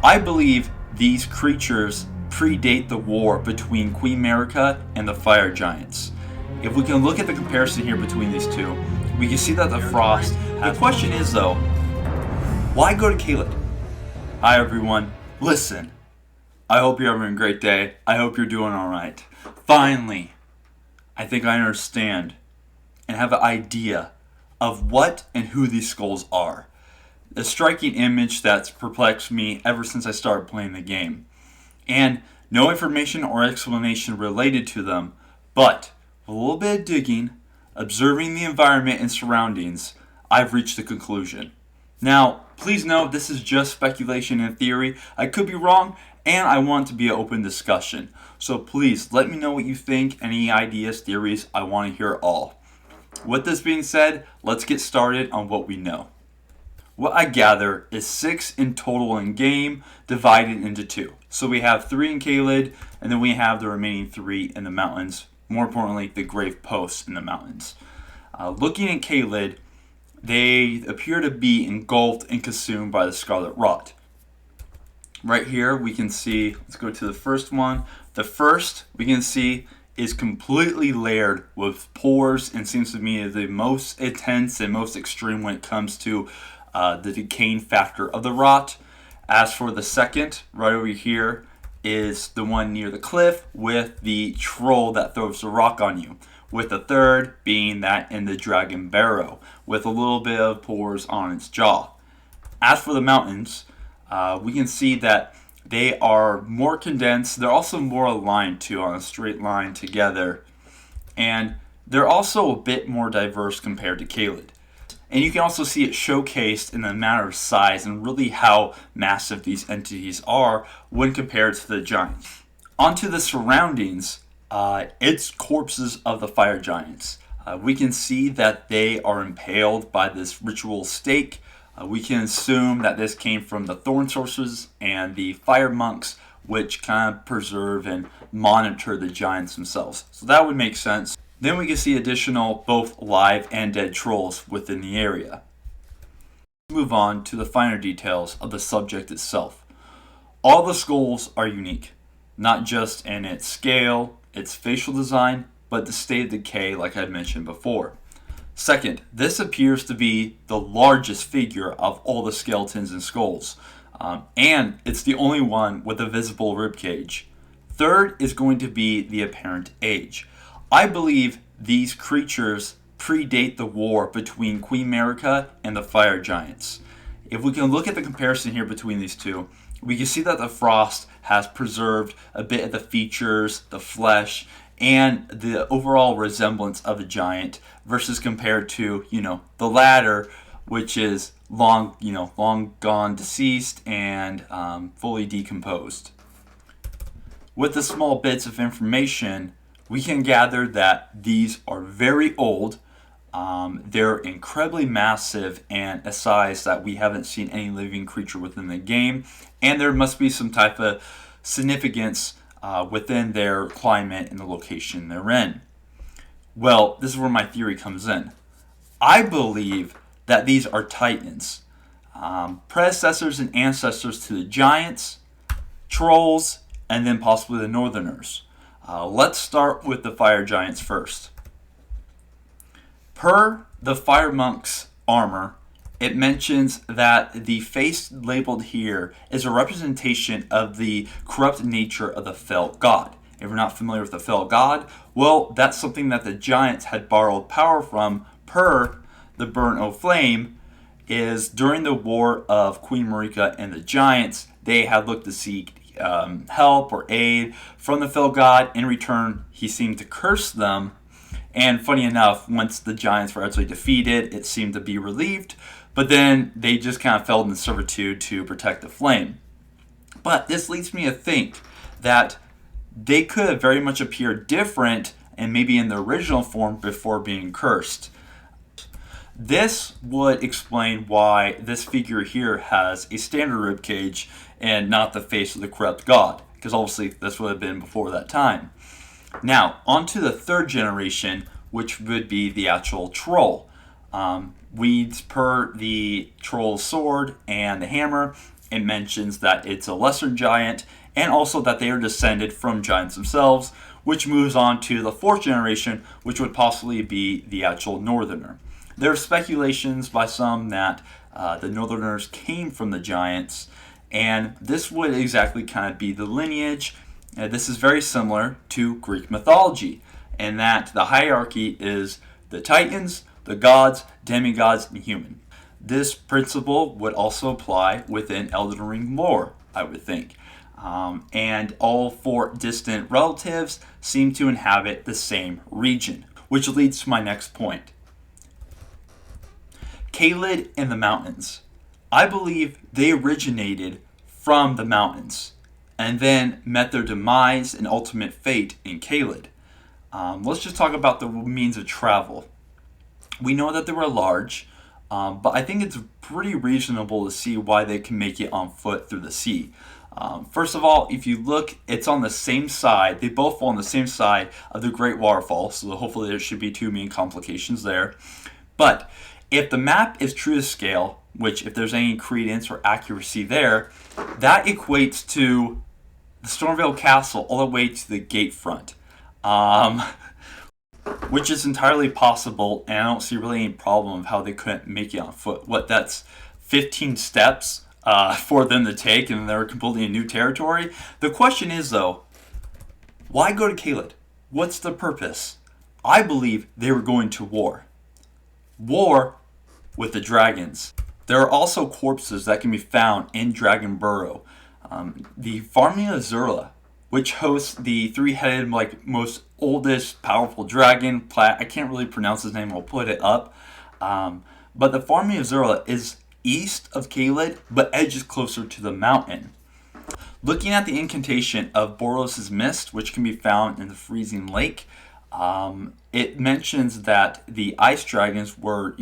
I believe these creatures predate the war between Queen Marika and the Fire Giants. If we can look at the comparison here between these two, we can see that the frost. The question is though, why go to Caelid? Hi everyone, listen. I hope you're having a great day. I hope you're doing alright. Finally, I think I understand and have an idea of what and who these skulls are. A striking image that's perplexed me ever since I started playing the game. And no information or explanation related to them, but with a little bit of digging, observing the environment and surroundings, I've reached a conclusion. Now, please note this is just speculation and theory. I could be wrong, and I want to be an open discussion. So please let me know what you think, any ideas, theories, I want to hear all. With this being said, let's get started on what we know. What I gather is 6 in total in game, divided into 2. So we have 3 in Caelid, and then we have the remaining 3 in the mountains. More importantly, the grave posts in the mountains. Looking at Caelid, they appear to be engulfed and consumed by the scarlet rot. Right here we can see, let's go to the first one. The first we can see is completely layered with pores and seems to me the most intense and most extreme when it comes to the decaying factor of the rot. As for the second, right over here, is the one near the cliff with the troll that throws the rock on you. With the third being that in the dragon barrow with a little bit of pores on its jaw. As for the mountains, we can see that they are more condensed. They're also more aligned too, on a straight line together. And they're also a bit more diverse compared to Caelid. And you can also see it showcased in the matter of size and really how massive these entities are when compared to the giants. Onto the surroundings, it's corpses of the fire giants. We can see that they are impaled by this ritual stake. We can assume that this came from the thorn sources and the fire monks, which kind of preserve and monitor the giants themselves. So that would make sense. Then we can see additional both live and dead trolls within the area. Let's move on to the finer details of the subject itself. All the skulls are unique, not just in its scale, its facial design, but the state of decay like I mentioned before. Second, this appears to be the largest figure of all the skeletons and skulls, and it's the only one with a visible ribcage. Third is going to be the apparent age. I believe these creatures predate the war between Queen Marika and the Fire Giants. If we can look at the comparison here between these two, we can see that the frost has preserved a bit of the features, the flesh, and the overall resemblance of a giant versus compared to, the latter, which is long gone deceased and fully decomposed. With the small bits of information, we can gather that these are very old. They're incredibly massive and a size that we haven't seen any living creature within the game, and there must be some type of significance within their climate and the location they're in. Well, this is where my theory comes in. I believe that these are titans, predecessors and ancestors to the giants, trolls, and then possibly the northerners. Let's start with the fire giants first. Per the fire monk's armor, it mentions that the face labeled here is a representation of the corrupt nature of the fell god. If you're not familiar with the fell god, well, that's something that the giants had borrowed power from per the Burnt O' Flame. Is during the war of Queen Marika and the giants, they had looked to seek help or aid from the fell god. In return, he seemed to curse them. And funny enough, once the giants were actually defeated, it seemed to be relieved. But then they just kind of fell into servitude to protect the flame. But this leads me to think that they could have very much appeared different and maybe in the original form before being cursed. This would explain why this figure here has a standard ribcage and not the face of the corrupt god, because obviously this would have been before that time. Now, on to the third generation, which would be the actual troll. Weeds per the troll's sword and the hammer, It mentions that it's a lesser giant, and also that they are descended from giants themselves, which moves on to the 4th generation, which would possibly be the actual Northerner. There are speculations by some that the Northerners came from the giants, and this would exactly kind of be the lineage. This is very similar to Greek mythology, in that the hierarchy is the Titans, the gods, demigods, and human. This principle would also apply within Elden Ring lore, I would think. And all 4 distant relatives seem to inhabit the same region, which leads to my next point. Caelid and the mountains. I believe they originated from the mountains and then met their demise and ultimate fate in Caelid. Let's just talk about the means of travel. We know that they were large, but I think it's pretty reasonable to see why they can make it on foot through the sea. First of all, if you look, it's on the same side. They both fall on the same side of the Great Waterfall, so hopefully there should be 2 main complications there. But if the map is true to scale, which if there's any credence or accuracy there, that equates to the Stormvale Castle all the way to the gate front. Which is entirely possible, and I don't see really any problem of how they couldn't make it on foot. What, that's 15 steps for them to take, and they're completely in new territory? The question is, though, why go to Caelid? What's the purpose? I believe they were going to war. War with the dragons. There are also corpses that can be found in Dragon Burrow. The Farming Azura, which hosts the 3-headed, most oldest powerful dragon. I can't really pronounce his name, I'll put it up. But the Farming Azura is east of Caelid, but edges closer to the mountain. Looking at the incantation of Boros' Mist, which can be found in the Freezing Lake, it mentions that the ice dragons were,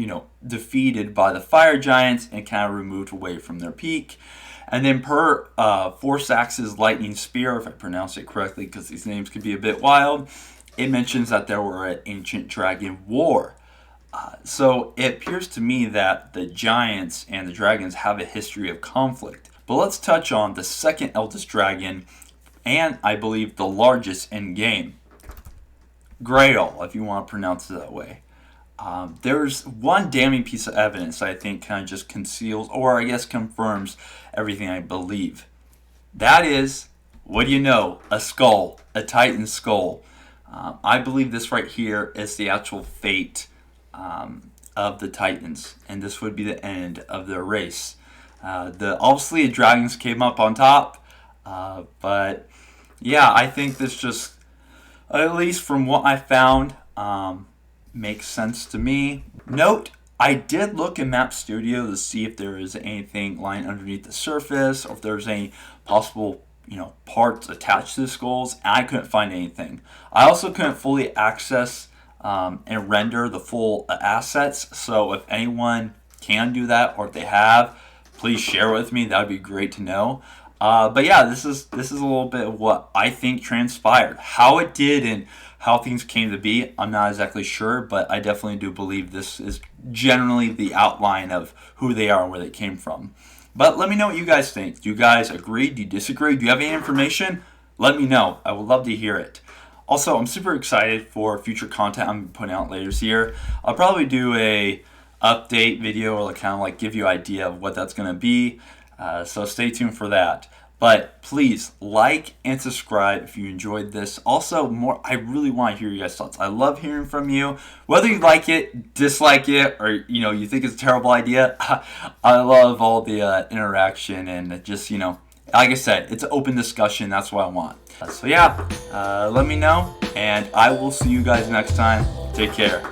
defeated by the fire giants and kind of removed away from their peak. And then per Forsax's lightning spear, if I pronounce it correctly, because these names could be a bit wild, it mentions that there were an ancient dragon war. So it appears to me that the giants and the dragons have a history of conflict. But let's touch on the second eldest dragon, and I believe the largest in game. Grail, if you want to pronounce it that way. There's one damning piece of evidence I think kind of just conceals, or I guess confirms, everything I believe. That is, what do you know? A skull, a Titan skull. I believe this right here is the actual fate of the Titans, and this would be the end of their race. Obviously, the dragons came up on top, but yeah, I think this just, at least from what I found, makes sense to me. Note, I did look in Map Studio to see if there is anything lying underneath the surface, or if there's any possible, parts attached to the skulls, and I couldn't find anything. I also couldn't fully access and render the full assets, so if anyone can do that, or if they have, please share with me. That would be great to know. But yeah, this is a little bit of what I think transpired. How it did and how things came to be, I'm not exactly sure, but I definitely do believe this is generally the outline of who they are and where they came from. But let me know what you guys think. Do you guys agree? Do you disagree? Do you have any information? Let me know. I would love to hear it. Also, I'm super excited for future content I'm putting out later this year. I'll probably do a update video, or kind of give you an idea of what that's going to be. So stay tuned for that. But please like and subscribe if you enjoyed this. Also, I really want to hear your guys' thoughts. I love hearing from you. Whether you like it, dislike it, or you think it's a terrible idea, I love all the interaction and just like I said, it's an open discussion. That's what I want. So yeah, let me know, and I will see you guys next time. Take care.